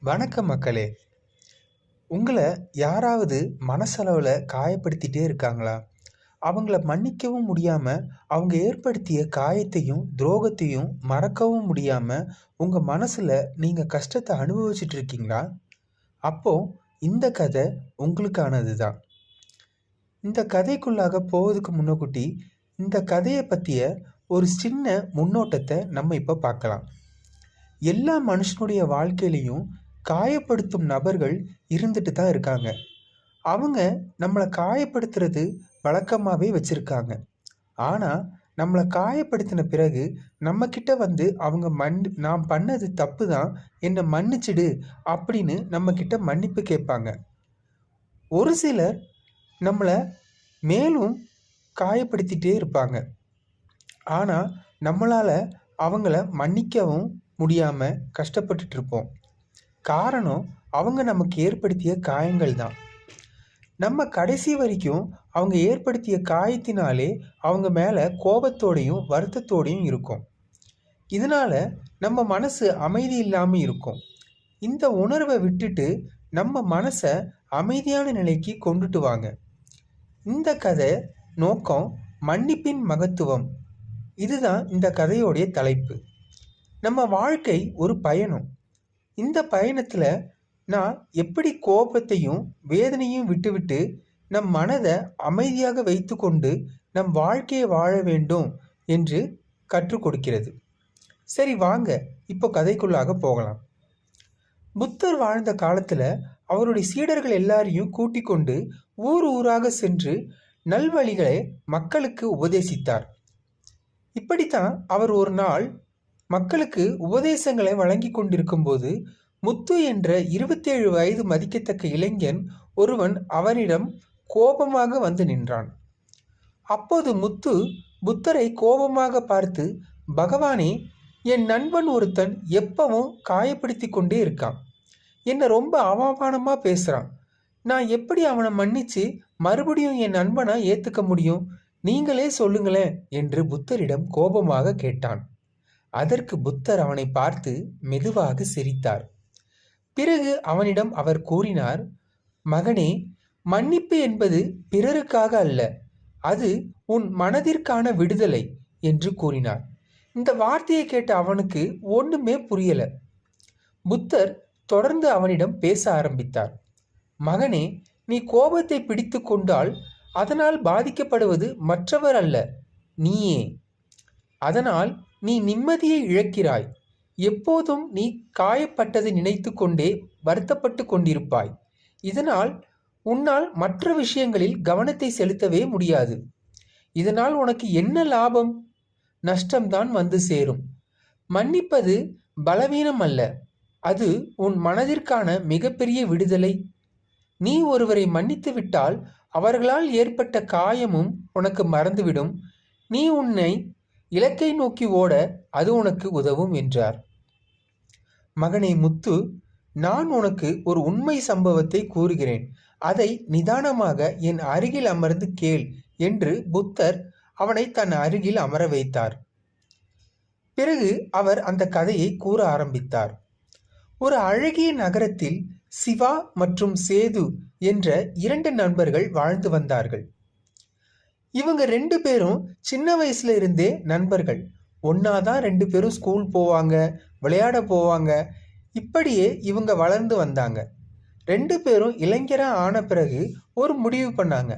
வணக்கம் மக்களே. உங்களை யாராவது மனசளவில் காயப்படுத்திட்டே இருக்காங்களா? அவங்கள மன்னிக்கவும் முடியாமல், அவங்க ஏற்படுத்திய காயத்தையும் துரோகத்தையும் மறக்கவும் முடியாமல் உங்கள் மனசில் நீங்கள் கஷ்டத்தை அனுபவிச்சுட்டு இருக்கீங்களா? அப்போது இந்த கதை உங்களுக்கானது தான். இந்த கதைக்குள்ளாக போவதுக்கு முன்னக்கூட்டி இந்த கதையை பற்றிய ஒரு சின்ன முன்னோட்டத்தை நம்ம இப்போ பார்க்கலாம். எல்லா மனுஷனுடைய வாழ்க்கையிலையும் காயப்படுத்தும் நபர்கள் இருந்துட்டு தான் இருக்காங்க. அவங்க நம்மளை காயப்படுத்துறது வழக்கமாகவே வச்சுருக்காங்க. ஆனால் நம்மளை காயப்படுத்தின பிறகு நம்மக்கிட்ட வந்து அவங்க நான் பண்ணது தப்பு தான், என்னை மன்னிச்சிடு அப்படின்னு நம்மக்கிட்ட மன்னிப்பு கேட்பாங்க. ஒரு சிலர் நம்மளை மேலும் காயப்படுத்திகிட்டே இருப்பாங்க. ஆனால் நம்மளால் அவங்கள மன்னிக்கவும் முடியாமல் கஷ்டப்பட்டுட்டு இருப்போம். காரணம் அவங்க நமக்கு ஏற்படுத்திய காயங்கள் தான். நம்ம கடைசி வரைக்கும் அவங்க ஏற்படுத்திய காயத்தினாலே அவங்க மேலே கோபத்தோடையும் வருத்தத்தோடையும் இருக்கும். இதனால் நம்ம மனசு அமைதி இல்லாமல் இருக்கும். இந்த உணர்வை விட்டுட்டு நம்ம மனசை அமைதியான நிலைக்கு கொண்டுட்டு வாங்க. இந்த கதை நோக்கம் மன்னிப்பின் மகத்துவம். இதுதான் இந்த கதையோடைய தலைப்பு. நம்ம வாழ்க்கை ஒரு பயணம். இந்த பயணத்தில் நான் எப்படி கோபத்தையும் வேதனையும் விட்டுவிட்டு நம் மனதை அமைதியாக வைத்து கொண்டு நம் வாழ்க்கையை வாழ வேண்டும் என்று கற்றுக் கொடுக்கிறது. சரி வாங்க இப்போ கதைக்குள்ளாக போகலாம். புத்தர் வாழ்ந்த காலத்தில் அவருடைய சீடர்கள் எல்லாரையும் கூட்டிக் கொண்டு ஊர் ஊராக சென்று நல்வழிகளை மக்களுக்கு உபதேசித்தார். இப்படித்தான் அவர் ஒரு நாள் மக்களுக்கு உபதேசங்களை வழங்கி கொண்டிருக்கும் போது முத்து என்ற 27 வயது மதிக்கத்தக்க இளைஞன் ஒருவன் அவனிடம் கோபமாக வந்து நின்றான். அப்போது முத்து புத்தரை கோபமாக பார்த்து, பகவானே, என் நண்பன் ஒருத்தன் எப்பவும் காயப்படுத்தி கொண்டே இருக்கான். என்னை ரொம்ப அவமானமாக பேசுகிறான். நான் எப்படி அவனை மன்னிச்சு மறுபடியும் என் நண்பனை ஏற்றுக்க முடியும்? நீங்களே சொல்லுங்களேன் என்று புத்தரிடம் கோபமாக கேட்டான். அதற்கு புத்தர் அவனை பார்த்து மெதுவாக சிரித்தார். பிறகு அவனிடம் அவர் கூறினார், மகனே, மன்னிப்பு என்பது பிறருக்காக அல்ல, அது உன் மனதிற்கான விடுதலை என்று கூறினார். இந்த வார்த்தையை கேட்ட அவனுக்கு ஒன்றுமே புரியல. புத்தர் தொடர்ந்து அவனிடம் பேச ஆரம்பித்தார். மகனே, நீ கோபத்தை பிடித்து கொண்டால் அதனால் பாதிக்கப்படுவது மற்றவர் அல்ல, நீயே. அதனால் நீ நிம்மதியை இழக்கிறாய். எப்போதும் நீ காயப்பட்டதை நினைத்து கொண்டே வருத்தப்பட்டு கொண்டிருப்பாய். இதனால் உன்னால் மற்ற விஷயங்களில் கவனத்தை செலுத்தவே முடியாது. இதனால் உனக்கு என்ன லாபம்? நஷ்டம்தான் வந்து சேரும். மன்னிப்பது பலவீனம் அல்ல, அது உன் மனதிற்கான மிகப்பெரிய விடுதலை. நீ ஒருவரை மன்னித்து விட்டால் அவர்களால் ஏற்பட்ட காயமும் உனக்கு மறந்துவிடும். நீ உன்னை இலக்கை நோக்கி ஓட அது உனக்கு உதவும் என்றார். மகனே முத்து, நான் உனக்கு ஒரு உண்மை சம்பவத்தை கூறுகிறேன். அதை நிதானமாக என் அருகில் அமர்ந்து கேள் என்று புத்தர் அவனை தன் அருகில் அமர வைத்தார். பிறகு அவர் அந்த கதையை கூற ஆரம்பித்தார். ஒரு அழகிய நகரத்தில் சிவா மற்றும் சேது என்ற 2 நண்பர்கள் வாழ்ந்து வந்தார்கள். இவங்க 2 பேரும் சின்ன வயசுல இருந்தே நண்பர்கள். ஒன்னாதான் 2 பேரும் ஸ்கூல் போவாங்க, விளையாட போவாங்க. இப்படியே இவங்க வளர்ந்து வந்தாங்க. 2 பேரும் இளைஞரா ஆன பிறகு ஒரு முடிவு பண்ணாங்க.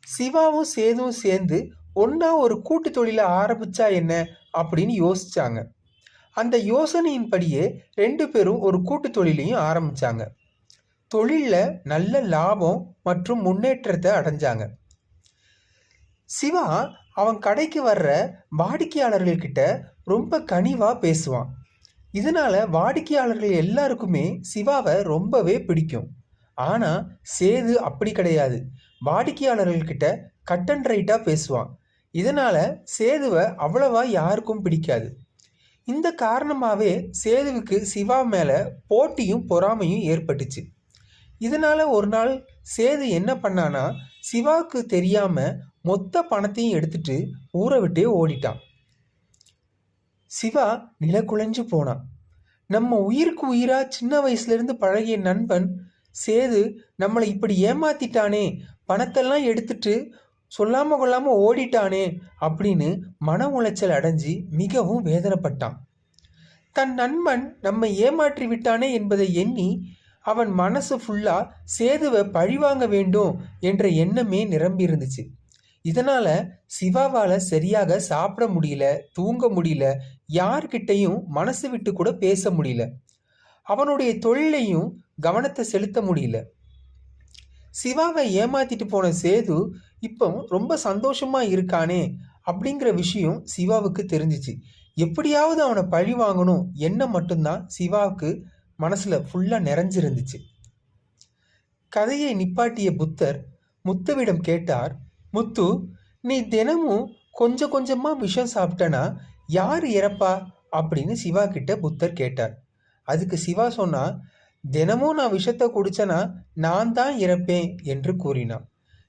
சிவாவும் சேதுவும் சேர்ந்து ஒன்னா ஒரு கூட்டு தொழிலை ஆரம்பிச்சா என்ன அப்படின்னு யோசிச்சாங்க. அந்த யோசனையின்படியே 2 பேரும் ஒரு கூட்டு தொழிலையும் ஆரம்பிச்சாங்க. தொழில்ல நல்ல லாபம் மற்றும் முன்னேற்றத்தை அடைஞ்சாங்க. சிவா அவன் கடைக்கு வர்ற வாடிக்கையாளர்கள்கிட்ட ரொம்ப கனிவாக பேசுவான். இதனால வாடிக்கையாளர்கள் எல்லாருக்குமே சிவாவை ரொம்பவே பிடிக்கும். ஆனால் சேது அப்படி கிடையாது. வாடிக்கையாளர்கள்கிட்ட கட் அண்ட் ரைட்டாக பேசுவான். இதனால சேதுவை அவ்வளவா யாருக்கும் பிடிக்காது. இந்த காரணமாகவே சேதுவுக்கு சிவா மேலே போட்டியும் பொறாமையும் ஏற்பட்டுச்சு. இதனால ஒரு நாள் சேது என்ன பண்ணானா, சிவாவுக்கு தெரியாம மொத்த பணத்தையும் எடுத்துட்டு ஊரை விட்டே ஓடிட்டான். சிவா நிலக்குலைஞ்சு போனான். நம்ம உயிருக்கு உயிரா சின்ன வயசுலேருந்து பழகிய நண்பன் சேது நம்மளை இப்படி ஏமாத்திட்டானே, பணத்தெல்லாம் எடுத்துட்டு சொல்லாம கொள்ளாம ஓடிட்டானே அப்படின்னு மன உளைச்சல் அடைஞ்சு மிகவும் வேதனைப்பட்டான். தன் நண்பன் நம்மை ஏமாற்றி விட்டானே என்பதை எண்ணி அவன் மனசு ஃபுல்லா சேதுவை பழிவாங்க வேண்டும் என்ற எண்ணமே நிரம்பி இருந்துச்சு. இதனால சிவாவால சரியாக சாப்பிட முடியல, தூங்க முடியல, யார்கிட்டையும் மனசு விட்டு கூட பேச முடியல. அவனுடைய தொழிலையும் கவனத்தை செலுத்த முடியல. சிவாவை ஏமாத்திட்டு போன சேது இப்போ ரொம்ப சந்தோஷமா இருக்கானே அப்படிங்கிற விஷயம் சிவாவுக்கு தெரிஞ்சிச்சு. எப்படியாவது அவனை பழி வாங்கணும் எண்ணம் மட்டும்தான் சிவாவுக்கு மனசுல ஃபுல்லா நிறைஞ்சிருந்துச்சு. கதையை நிப்பாட்டிய புத்தர் முத்துவிடம் கேட்டார், முத்து, நீ தினமும் கொஞ்சம் கொஞ்சமா விஷம் சாப்பிட்டனா யார் இறப்பா அப்படின்னு சிவா கிட்ட புத்தர் கேட்டார். அதுக்கு சிவா சொன்னா, தினமும் நான் விஷத்தை குடிச்சனா நான் தான் இறப்பேன் என்று கூறினான்.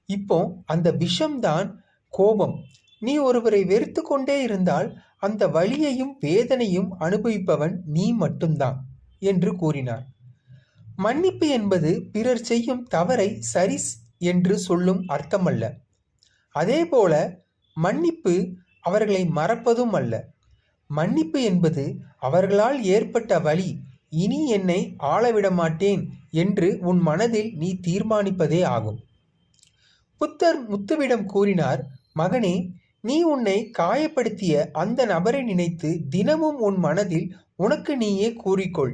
இப்போ அந்த விஷம்தான் கோபம். நீ ஒருவரை வெறுத்து கொண்டே இருந்தால் அந்த வலியையும் வேதனையும் அனுபவிப்பவன் நீ மட்டும்தான் என்று கூறினார். மன்னிப்பு என்பது பிறர் செய்யும் தவறை சரி என்று சொல்லும் அர்த்தமல்ல. அதே போல மன்னிப்பு அவர்களை மறப்பதும் அல்ல. மன்னிப்பு என்பது அவர்களால் ஏற்பட்ட வலி இனி என்னை ஆளவிட மாட்டேன் என்று உன் மனதில் நீ தீர்மானிப்பதே ஆகும். புத்தர் முத்துவிடம் கூறினார், மகனே, நீ உன்னை காயப்படுத்திய அந்த நபரை நினைத்து தினமும் உன் மனதில் உனக்கு நீயே கூறிக்கொள்,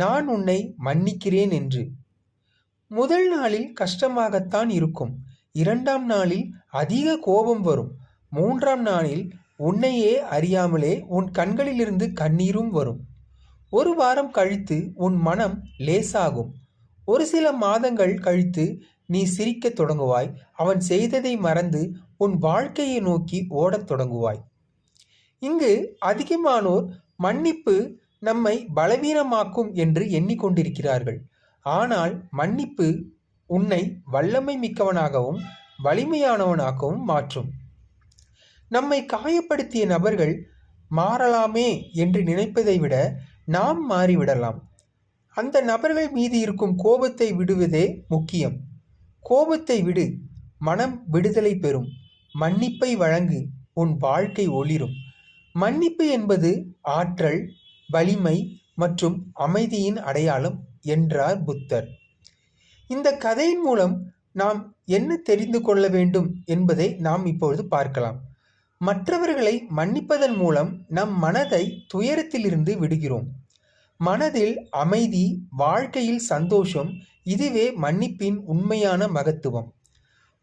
நான் உன்னை மன்னிக்கிறேன் என்று. முதல் நாளில் கஷ்டமாகத்தான் இருக்கும். 2ஆம் நாளில் அதிக கோபம் வரும். 3ஆம் நாளில் உன்னையே அறியாமலே உன் கண்களிலிருந்து கண்ணீரும் வரும். 1 வாரம் கழித்து உன் மனம் லேசாகும். ஒரு சில மாதங்கள் கழித்து நீ சிரிக்கத் தொடங்குவாய். அவன் செய்ததை மறந்து உன் வாழ்க்கையை நோக்கி ஓடத் தொடங்குவாய். இங்கு அதிகமானோர் மன்னிப்பு நம்மை பலவீனமாக்கும் என்று எண்ணிக்கொண்டிருக்கிறார்கள். ஆனால் மன்னிப்பு உன்னை வல்லமை மிக்கவனாகவும் வலிமையானவனாகவும் மாற்றும். நம்மை காயப்படுத்திய நபர்கள் மாறலாமே என்று நினைப்பதை விட நாம் மாறிவிடலாம். அந்த நபர்கள் மீது இருக்கும் கோபத்தை விடுவதே முக்கியம். கோபத்தை விடு, மனம் விடுதலை பெறும். மன்னிப்பை வழங்கு, உன் வாழ்க்கை ஒளிரும். மன்னிப்பு என்பது ஆற்றல், வலிமை மற்றும் அமைதியின் அடையாளம் என்றார் புத்தர். இந்த கதையின் மூலம் நாம் என்ன தெரிந்து கொள்ள வேண்டும் என்பதை நாம் இப்பொழுது பார்க்கலாம். மற்றவர்களை மன்னிப்பதன் மூலம் நம் மனதை துயரத்திலிருந்து விடுகிறோம். மனதில் அமைதி, வாழ்க்கையில் சந்தோஷம், இதுவே மன்னிப்பின் உண்மையான மகத்துவம்.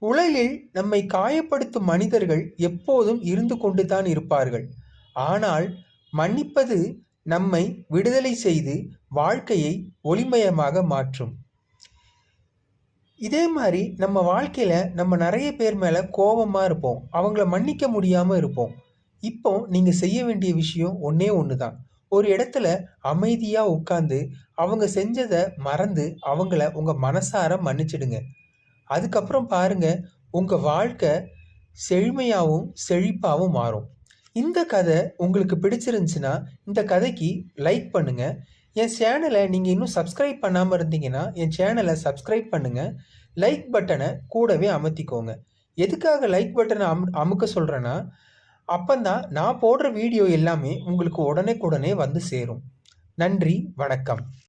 உலகில் நம்மை காயப்படுத்தும் மனிதர்கள் எப்போதும் இருந்து கொண்டுதான் இருப்பார்கள். ஆனால் மன்னிப்பது நம்மை விடுதலை செய்து வாழ்க்கையை ஒளிமயமாக மாற்றும். இதே மாதிரி நம்ம வாழ்க்கையில் நம்ம நிறைய பேர் மேலே கோபமாக இருப்போம். அவங்கள மன்னிக்க முடியாமல் இருப்போம். இப்போ நீங்கள் செய்ய வேண்டிய விஷயம் ஒன்றே ஒன்று தான். ஒரு இடத்துல அமைதியாக உட்காந்து அவங்க செஞ்சதை மறந்து அவங்கள உங்கள் மனசார மன்னிச்சிடுங்க. அதுக்கப்புறம் பாருங்கள், உங்கள் வாழ்க்கை செழுமையாகவும் செழிப்பாகவும் மாறும். இந்த கதை உங்களுக்கு பிடிச்சிருந்துச்சுன்னா இந்த கதைக்கு லைக் பண்ணுங்கள். என் சேனலை நீங்கள் இன்னும் சப்ஸ்கிரைப் பண்ணாமல் இருந்தீங்கன்னா என் சேனலை சப்ஸ்கிரைப் பண்ணுங்கள். லைக் பட்டனை கூடவே அமர்த்திக்கோங்க. எதுக்காக லைக் பட்டனை அமுக்க சொல்கிறேன்னா, அப்போந்தான் நான் போடுற வீடியோ எல்லாமே உங்களுக்கு உடனே வந்து சேரும். நன்றி, வணக்கம்.